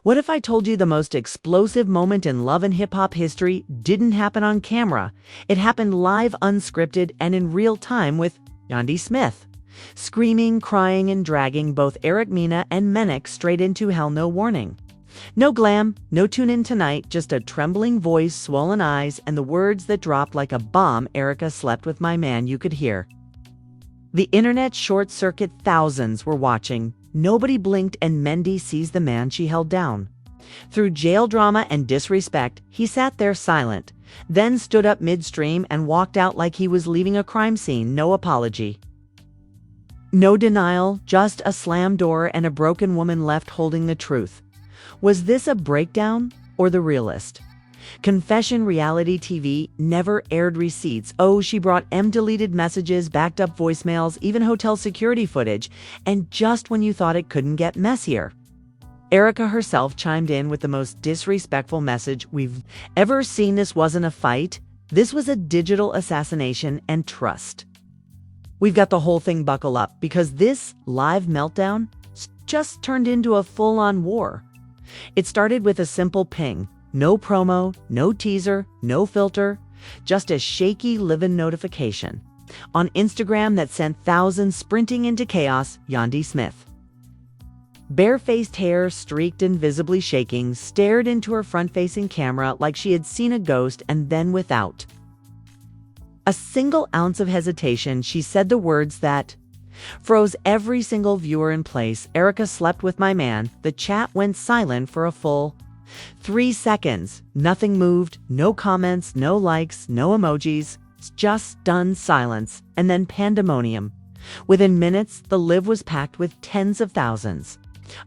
What if I told you the most explosive moment in love and hip-hop history didn't happen on camera? It happened live, unscripted, and in real time with Yandy Smith, screaming, crying, and dragging both Eric Mena and Mendeecees straight into hell, no warning. No glam, no tune in tonight, just a trembling voice, swollen eyes, and the words that dropped like a bomb. Erica slept with my man, you could hear. The internet short-circuit, thousands were watching. Nobody blinked, and Mendeecees sees the man she held down. Through jail drama and disrespect, he sat there silent, then stood up midstream and walked out like he was leaving a crime scene. No apology. No denial, just a slammed door and a broken woman left holding the truth. Was this a breakdown or the realist? Confession reality TV never aired receipts. Oh, she brought deleted messages, backed up voicemails, even hotel security footage, and just when you thought it couldn't get messier, Erica herself chimed in with the most disrespectful message we've ever seen. This wasn't a fight. This was a digital assassination, and trust. We've got the whole thing. Buckle up, because this live meltdown just turned into a full-on war. It started with a simple ping. No promo, no teaser, no filter, just a shaky live-in notification on Instagram that sent thousands sprinting into chaos. Yandy Smith, bare-faced hair streaked and visibly shaking, stared into her front-facing camera like she had seen a ghost, and then without a single ounce of hesitation, she said the words that froze every single viewer in place. Erica slept with my man. The chat went silent for a full 3 seconds. Nothing moved, no comments, no likes, no emojis, just stunned silence, and then pandemonium. Within minutes, the live was packed with tens of thousands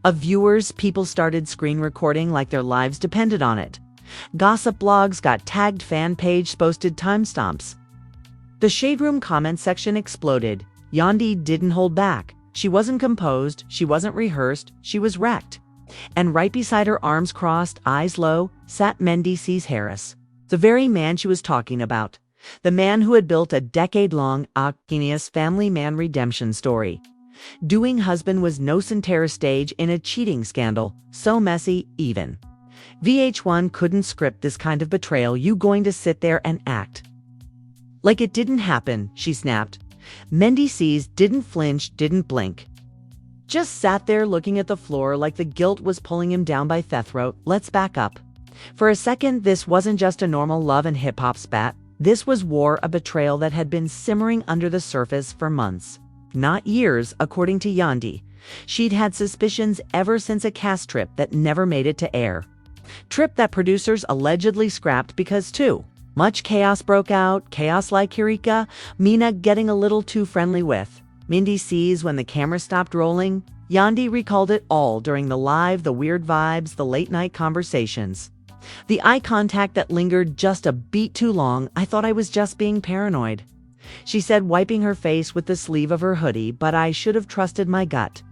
of viewers. People started screen recording like their lives depended on it. Gossip blogs got tagged, fan page posted timestamps. The Shade Room comment section exploded. Yandy didn't hold back. She wasn't composed, she wasn't rehearsed, she was wrecked. And right beside her, arms crossed, eyes low, sat Mendeecees Harris, the very man she was talking about, the man who had built a decade-long, genius family man redemption story. Doing husband was no center stage in a cheating scandal, so messy, even VH1 couldn't script this kind of betrayal. You going to sit there and act like it didn't happen? She snapped. Mendeecees didn't flinch, didn't blink. Just sat there looking at the floor like the guilt was pulling him down by the throat. Let's back up. For a second, this wasn't just a normal love and hip-hop spat. This was war, a betrayal that had been simmering under the surface for months, not years, according to Yandy. She'd had suspicions ever since a cast trip that never made it to air. Trip that producers allegedly scrapped because too much chaos broke out, chaos like Eureka, Mena getting a little too friendly with Mendeecees when the camera stopped rolling. Yandy recalled it all during the live, the weird vibes, the late-night conversations, the eye contact that lingered just a beat too long. I thought I was just being paranoid, she said, wiping her face with the sleeve of her hoodie, but I should have trusted my gut.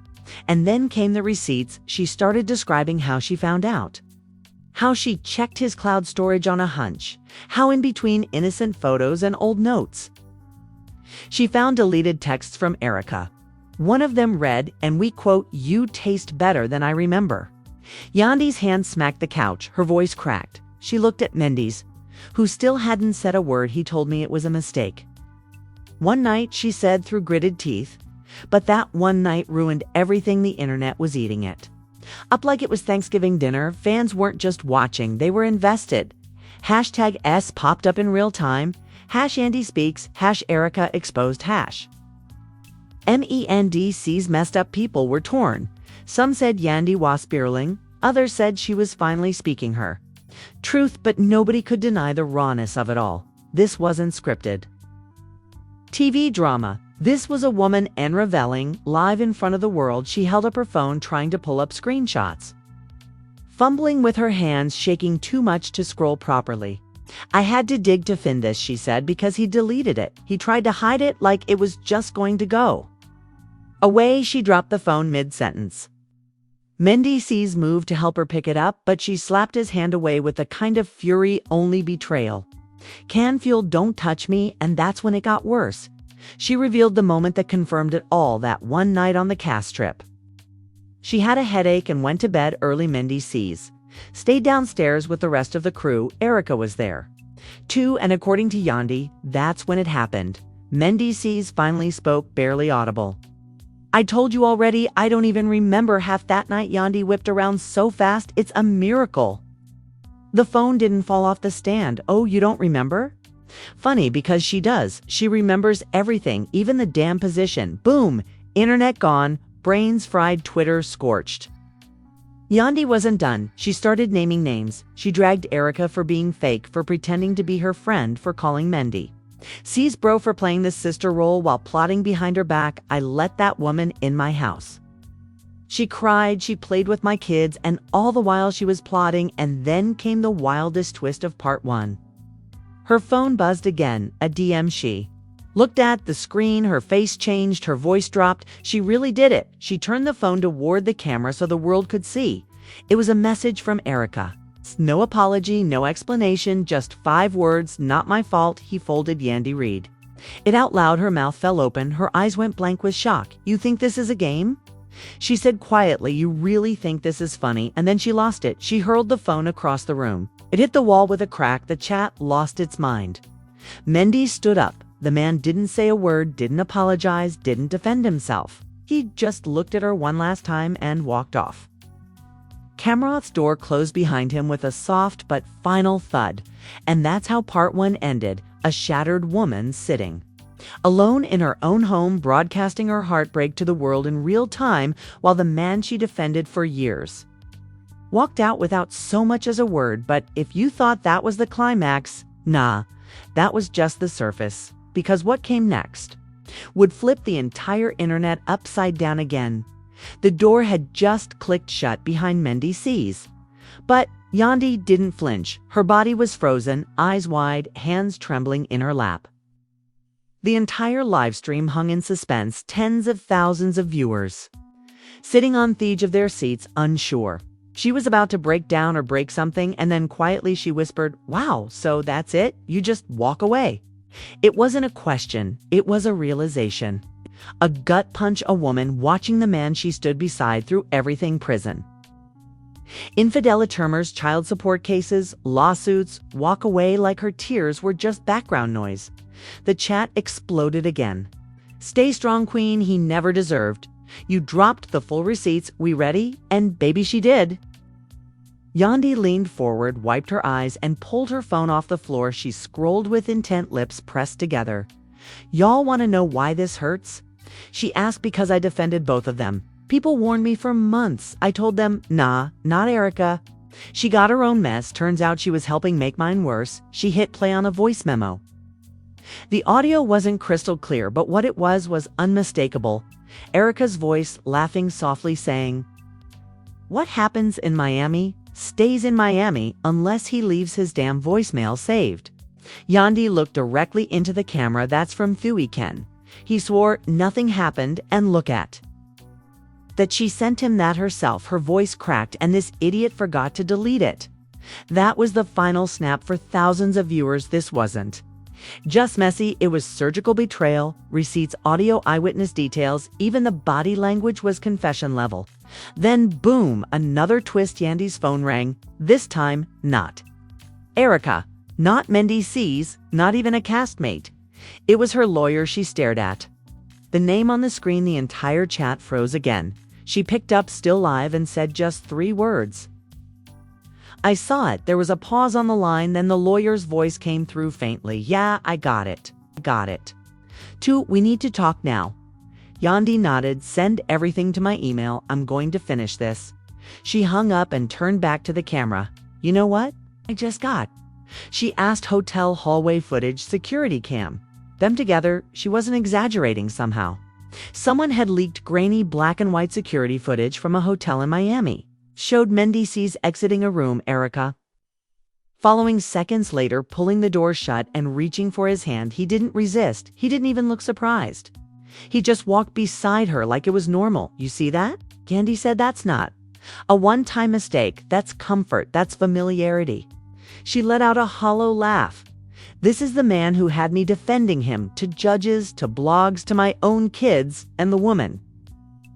And then came the receipts. She started describing how she found out, how she checked his cloud storage on a hunch, how in between innocent photos and old notes, she found deleted texts from Erica. One of them read, and we quote, "You taste better than I remember." Yandy's hand smacked the couch. Her voice cracked. She looked at Mendeecees, who still hadn't said a word. He told me it was a mistake. One night, she said through gritted teeth, but that one night ruined everything. The internet was eating it up like it was Thanksgiving dinner. Fans weren't just watching, they were invested. Hashtag S popped up in real time. Yandy speaks. Erica exposed. Mendeecees messed up. People were torn. Some said Yandy was spiraling. Others said she was finally speaking her truth, but nobody could deny the rawness of it all. This wasn't scripted TV drama. This was a woman reveling live in front of the world. She held up her phone trying to pull up screenshots, fumbling with her hands, shaking too much to scroll properly. I had to dig to find this, she said, because he deleted it. He tried to hide it like it was just going to go away. She dropped the phone mid-sentence. Mendeecees moved to help her pick it up, but she slapped his hand away with a kind of fury. Only betrayal can fuel. Don't touch me. And that's when it got worse. She revealed the moment that confirmed it all. That one night on the cast trip, She had a headache and went to bed early. Mendeecees stayed downstairs with the rest of the crew. Erica was there too, and according to Yandy, that's when it happened. Mendeecees finally spoke, barely audible. "I told you already, I don't even remember half that night." Yandy whipped around so fast, it's a miracle. The phone didn't fall off the stand. "Oh, you don't remember?" Funny, because she does. She remembers everything, even the damn position. Boom! Internet gone, brains fried, Twitter scorched. Yandy wasn't done. She started naming names. She dragged Erica for being fake, for pretending to be her friend, for calling Mendeecees bro for playing the sister role while plotting behind her back. "I let that woman in my house. She cried, she played with my kids, and all the while she was plotting." And then came the wildest twist of part 1. Her phone buzzed again, a DM. She looked at the screen, her face changed, her voice dropped. She really did it. She turned the phone toward the camera so the world could see. It was a message from Erica. No apology, no explanation, just 5 words, "Not my fault." He folded Yandy read it out loud. Her mouth fell open, her eyes went blank with shock. "You think this is a game?" She said quietly. "You really think this is funny?" And then she lost it. She hurled the phone across the room. It hit the wall with a crack. The chat lost its mind. Mendy stood up. The man didn't say a word, didn't apologize, didn't defend himself. He just looked at her one last time and walked off. Kamrat's door closed behind him with a soft but final thud. And that's how part 1 ended, a shattered woman sitting alone in her own home, broadcasting her heartbreak to the world in real time, while the man she defended for years walked out without so much as a word. But if you thought that was the climax, nah, that was just the surface. Because what came next would flip the entire internet upside down again. The door had just clicked shut behind Mendeecees. But Yandy didn't flinch. Her body was frozen, eyes wide, hands trembling in her lap. The entire livestream hung in suspense, tens of thousands of viewers sitting on the edge of their seats, unsure. She was about to break down or break something, and then quietly she whispered, "Wow, so that's it? You just walk away?" It wasn't a question, it was a realization. A gut punch. A woman watching the man she stood beside through everything: prison, infidelity, termers, child support cases, lawsuits, walk away like her tears were just background noise. The chat exploded again. "Stay strong, queen, he never deserved. You dropped the full receipts, we ready?" And baby, she did. Yandy leaned forward, wiped her eyes, and pulled her phone off the floor. She scrolled with intent, lips pressed together. "Y'all want to know why this hurts?" She asked. "Because I defended both of them. People warned me for months. I told them, nah, not Erica. She got her own mess. Turns out she was helping make mine worse." She hit play on a voice memo. The audio wasn't crystal clear, but what it was unmistakable. Erica's voice, laughing softly, saying, "What happens in Miami stays in Miami unless he leaves his damn voicemail saved." Yandy looked directly into the camera. "That's from Thuy Ken. He swore nothing happened, and look at that. She sent him that herself." Her voice cracked, and this idiot forgot to delete it. That was the final snap for thousands of viewers. This wasn't just messy, it was surgical betrayal. Receipts, audio, eyewitness details, even the body language was confession level. Then boom, another twist. Yandy's phone rang. This time, not Erica, not Mendeecees, not even a castmate. It was her lawyer. She stared at the name on the screen. The entire chat froze again. She picked up, still live, and said just 3 words. "I saw it." There was a pause on the line, then the lawyer's voice came through faintly. "Yeah, I got it. Got it. 2, we need to talk now." Yandy nodded. "Send everything to my email. I'm going to finish this." She hung up and turned back to the camera. "You know what I just got?" She asked. Hotel hallway footage, security cam. Them together. She wasn't exaggerating somehow. Someone had leaked grainy black and white security footage from a hotel in Miami. Showed Mendeecees exiting a room, Erica following seconds later, pulling the door shut and reaching for his hand. He didn't resist. He didn't even look surprised. He just walked beside her like it was normal. "You see that?" Yandy said. "That's not a one-time mistake. That's comfort. That's familiarity." She let out a hollow laugh. "This is the man who had me defending him, to judges, to blogs, to my own kids, and the woman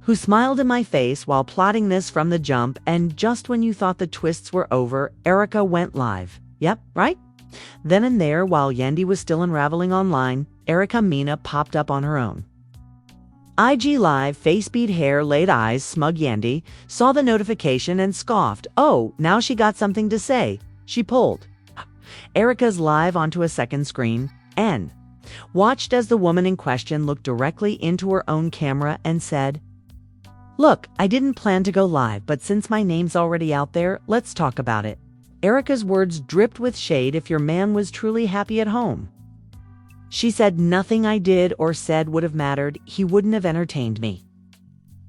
who smiled in my face while plotting this from the jump, and just when you thought the twists were over, Erica went live. Yep, right? Then and there, while Yandy was still unraveling online, Erica Mina popped up on her own. IG Live, face beat hair, laid eyes, smug Yandy, saw the notification and scoffed. Oh, now she got something to say. She pulled Erica's live onto a second screen and watched as the woman in question looked directly into her own camera and said, "Look, I didn't plan to go live, but since my name's already out there, let's talk about it." Erica's words dripped with shade. If your man was truly happy at home, she said, nothing I did or said would have mattered. He wouldn't have entertained me.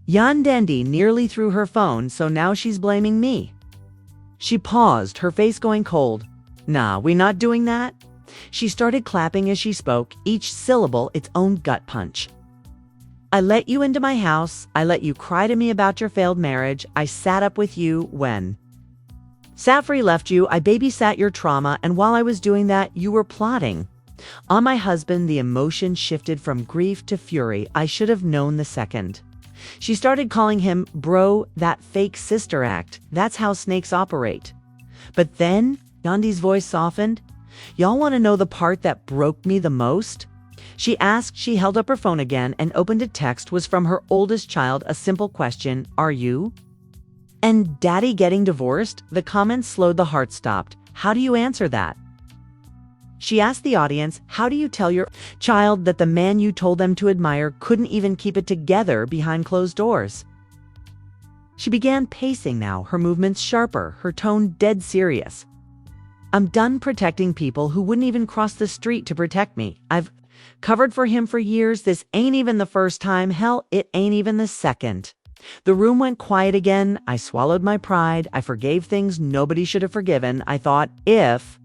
Yandy nearly threw her phone, so now she's blaming me. She paused, her face going cold. Nah, we not doing that. She started clapping as she spoke, each syllable its own gut punch. I let you into my house. I let you cry to me about your failed marriage. I sat up with you when Safri left you. I babysat your trauma, and while I was doing that, you were plotting on my husband. The emotion shifted from grief to fury. I should have known the second. She started calling him bro, that fake sister act. That's how snakes operate. But then Yandy's voice softened. Y'all want to know the part that broke me the most? She asked. She held up her phone again and opened a text. Was from her oldest child, a simple question. Are you and daddy getting divorced? The comments slowed, the heart stopped. How do you answer that? She asked the audience, how do you tell your child that the man you told them to admire couldn't even keep it together behind closed doors? She began pacing now, her movements sharper, her tone dead serious. I'm done protecting people who wouldn't even cross the street to protect me. I've covered for him for years. This ain't even the first time. Hell, it ain't even the second. The room went quiet again. I swallowed my pride. I forgave things nobody should have forgiven. I thought if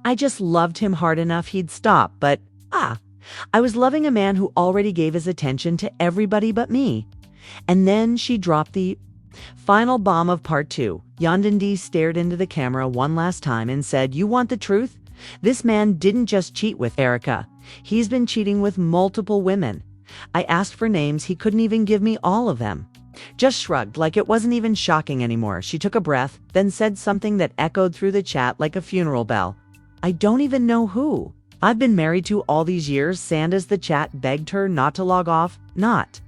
I just loved him hard enough, he'd stop. But I was loving a man who already gave his attention to everybody but me. And then she dropped the final bomb of part 2. Yandy stared into the camera one last time and said, you want the truth? This man didn't just cheat with Erica. He's been cheating with multiple women. I asked for names. He couldn't even give me all of them. Just shrugged like it wasn't even shocking anymore. She took a breath, then said something that echoed through the chat like a funeral bell. I don't even know who I've been married to all these years. Sand as the chat begged her not to log off, not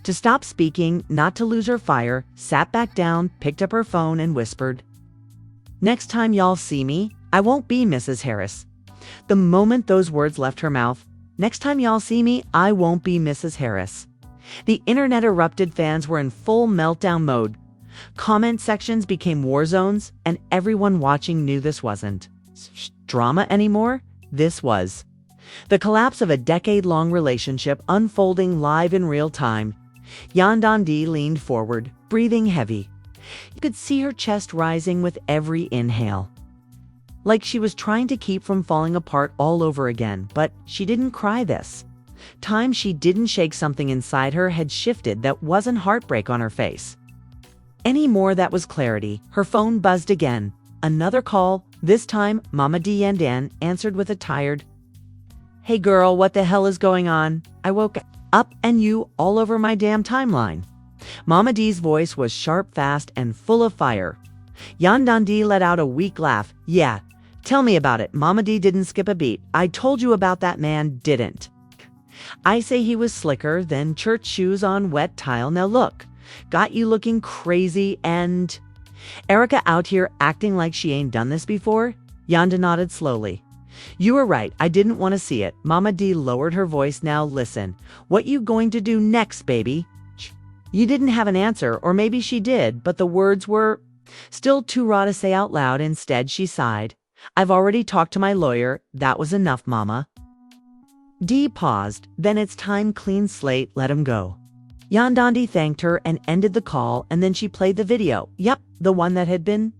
to stop speaking, not to lose her fire, sat back down, picked up her phone and whispered, next time y'all see me, I won't be Mrs. Harris. The moment those words left her mouth, next time y'all see me, I won't be Mrs. Harris. The internet erupted. Fans were in full meltdown mode. Comment sections became war zones, and everyone watching knew this wasn't drama anymore. This was the collapse of a decade-long relationship unfolding live in real time. Yandy leaned forward, breathing heavy. You could see her chest rising with every inhale, like she was trying to keep from falling apart all over again. But she didn't cry this time. She didn't shake. Something inside her had shifted. That wasn't heartbreak on her face anymore. That was clarity. Her phone buzzed again. Another call. This time, Mama D Yandy answered with a tired, hey girl, what the hell is going on? I woke up and you all over my damn timeline. Mama D's voice was sharp, fast, and full of fire. Yandy let out a weak laugh. Yeah, tell me about it. Mama D didn't skip a beat. I told you about that man, didn't I say he was slicker than church shoes on wet tile? Now look, got you looking crazy and Erica out here acting like she ain't done this before? Yandy nodded slowly. You were right. I didn't want to see it. Mama D lowered her voice. Now listen, what you going to do next, baby? You didn't have an answer, or maybe she did, but the words were still too raw to say out loud. Instead, she sighed. I've already talked to my lawyer. That was enough, Mama. D paused. Then it's time, clean slate, let him go. Yandy thanked her and ended the call, and then she played the video. Yep, the one that had been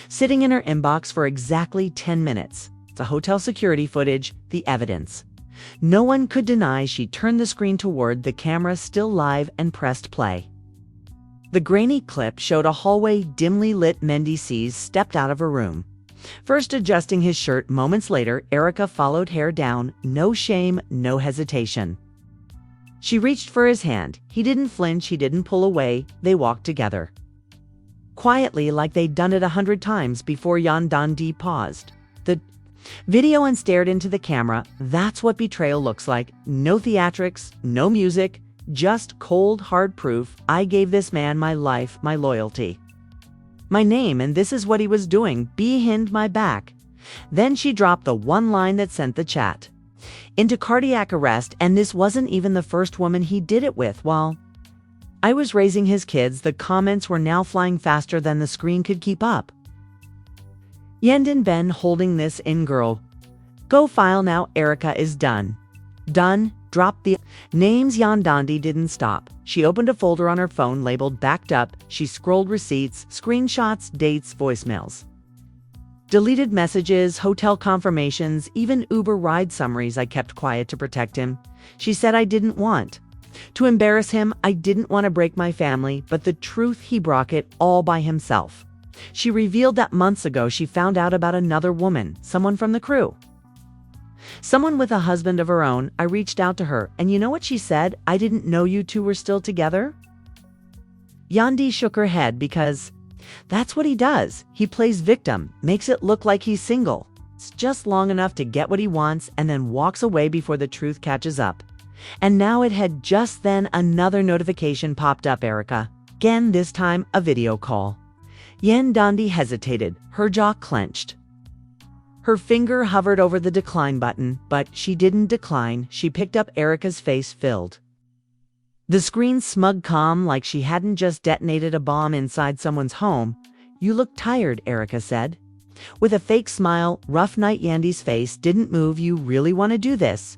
sitting in her inbox for exactly 10 minutes. The hotel security footage, the evidence. No one could deny. She turned the screen toward the camera, still live, and pressed play. The grainy clip showed a hallway, dimly lit. Mendeecees stepped out of her room, first adjusting his shirt. Moments later, Erica followed, hair down, no shame, no hesitation. She reached for his hand. He didn't flinch, he didn't pull away. They walked together. Quietly, like they'd done it 100 times before. Yandy paused the video and stared into the camera. That's what betrayal looks like. No theatrics, no music, just cold, hard proof. I gave this man my life, my loyalty, my name, and this is what he was doing, behind my back. Then she dropped the one line that sent the chat into cardiac arrest, and this wasn't even the first woman he did it with. While I was raising his kids, the comments were now flying faster than the screen could keep up. Yandy Ben holding this in, girl. Go file now, Erica is done. Done. Drop the names. Yandy didn't stop. She opened a folder on her phone labeled backed up. She scrolled receipts, screenshots, dates, voicemails, deleted messages, hotel confirmations, even Uber ride summaries. I kept quiet to protect him. She said I didn't want to embarrass him. I didn't want to break my family, but the truth, he brought it all by himself. She revealed that months ago she found out about another woman, someone from the crew, someone with a husband of her own. I reached out to her, and you know what she said? I didn't know you two were still together. Yandy shook her head because that's what he does. He plays victim, makes it look like he's single. It's just long enough to get what he wants and then walks away before the truth catches up. And now it had just then another notification popped up. Erica. Again, this time a video call. Yandy hesitated, her jaw clenched. Her finger hovered over the decline button, but she didn't decline. She picked up Erica's face filled the screen's smug calm, like she hadn't just detonated a bomb inside someone's home. You look tired, Erica said. With a fake smile, rough night. Yandy's face didn't move. You really want to do this?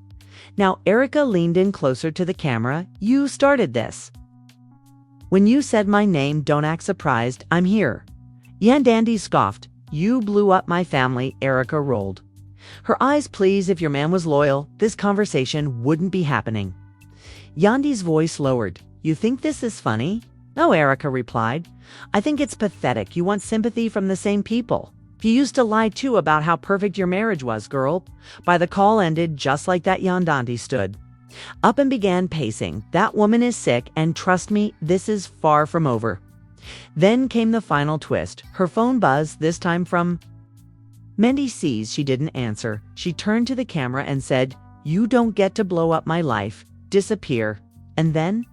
Now Erica leaned in closer to the camera. You started this. When you said my name, don't act surprised. I'm here. Yandy scoffed. You blew up my family. Erica rolled her eyes. Please, if your man was loyal, this conversation wouldn't be happening. Yandy's voice lowered. You think this is funny? No, Erica replied. I think it's pathetic. You want sympathy from the same people. You used to lie too about how perfect your marriage was, girl. By the call ended just like that, Yandy stood up and began pacing. That woman is sick, and trust me, this is far from over. Then came the final twist. Her phone buzzed, this time from Mendeecees. She didn't answer. She turned to the camera and said, you don't get to blow up my life, disappear, and then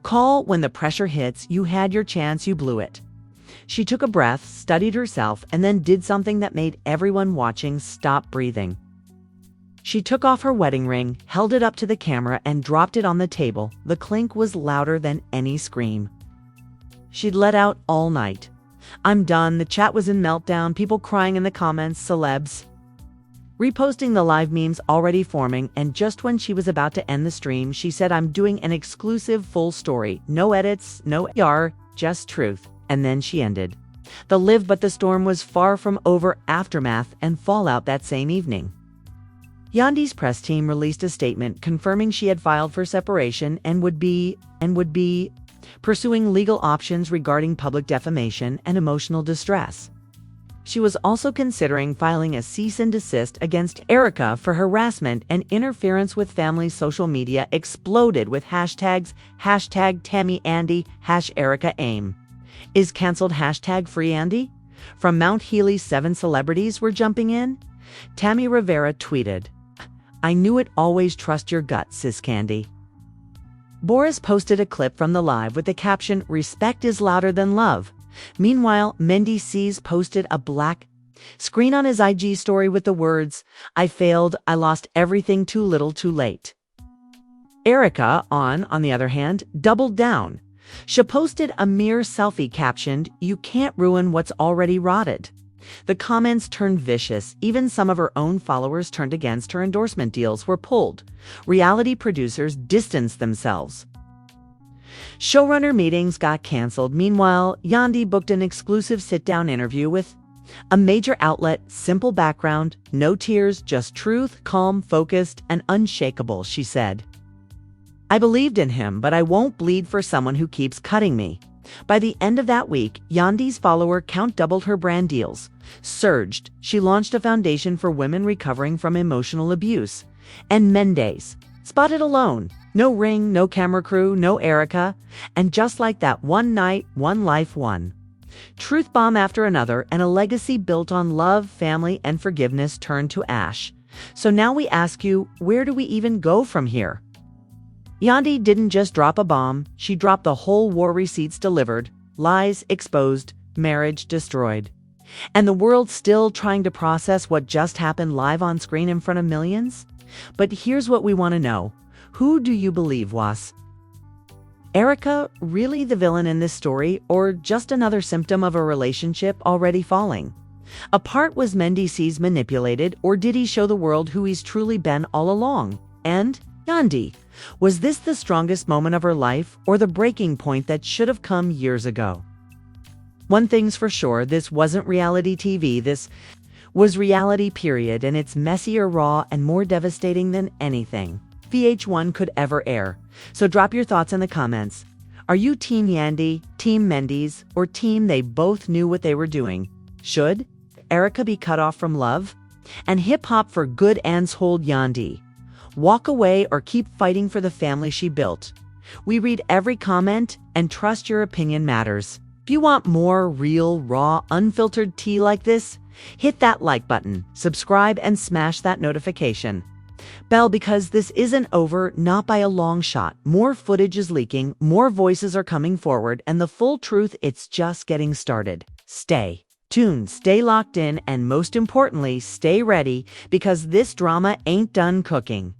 call when the pressure hits. You had your chance, you blew it. She took a breath, studied herself, and then did something that made everyone watching stop breathing. She took off her wedding ring, held it up to the camera, and dropped it on the table. The clink was louder than any scream she'd let out all night. I'm done. The chat was in meltdown, people crying in the comments, celebs reposting the live memes already forming, and just when she was about to end the stream, she said, I'm doing an exclusive full story. No edits, no AR, just truth. And then she ended the live, but the storm was far from over. Aftermath and fallout that same evening. Yandy's press team released a statement confirming she had filed for separation and would be pursuing legal options regarding public defamation and emotional distress. She was also considering filing a cease and desist against Erica for harassment and interference with family's social media. Exploded with hashtags, #TammyAndy, #EricaAim. Is canceled, #FreeAndy. From Mount Healy, 7 celebrities were jumping in. Tammy Rivera tweeted, I knew it, always trust your gut, sis Candy. Boris posted a clip from the live with the caption, respect is louder than love. Meanwhile, Mendeecees posted a black screen on his IG story with the words, I failed, I lost everything, too little, too late. Erica, on the other hand, doubled down. She posted a mere selfie captioned, you can't ruin what's already rotted. The comments turned vicious. Even some of her own followers turned against her. Endorsement deals were pulled. Reality producers distanced themselves. Showrunner meetings got canceled. Meanwhile, Yandy booked an exclusive sit-down interview with a major outlet. Simple background, no tears, just truth, calm, focused, and unshakable, she said. I believed in him, but I won't bleed for someone who keeps cutting me. By the end of that week, Yandy's follower count doubled, her brand deals surged. She launched a foundation for women recovering from emotional abuse. And Mendeecees, spotted alone, No ring, no camera crew, no Erica. And just like that, one night, one life, one truth bomb after another, and a legacy built on love, family, and forgiveness turned to ash. So now we ask you, where do we even go from here? Yandy didn't just drop a bomb, she dropped the whole war receipts delivered, lies exposed, marriage destroyed. And the world's still trying to process what just happened live on screen in front of millions? But here's what we want to know. Who do you believe was Erica really the villain in this story, or just another symptom of a relationship already falling? A part was Mendeecees manipulated, or did he show the world who he's truly been all along? And Yandy, was this the strongest moment of her life, or the breaking point that should have come years ago? One thing's for sure, this wasn't reality TV, this was reality period, and it's messier, raw, and more devastating than anything VH1 could ever air. So drop your thoughts in the comments. Are you Team Yandy, Team Mendeecees, or Team they both knew what they were doing? Should Erica be cut off from love? And hip-hop for good ends hold Yandy. Walk away or keep fighting for the family she built. We read every comment and trust your opinion matters. If you want more real, raw, unfiltered tea like this, hit that like button, subscribe, and smash that notification bell, because this isn't over, not by a long shot. More footage is leaking, more voices are coming forward, and the full truth, it's just getting started. Stay tuned, stay locked in, and most importantly, stay ready, because this drama ain't done cooking.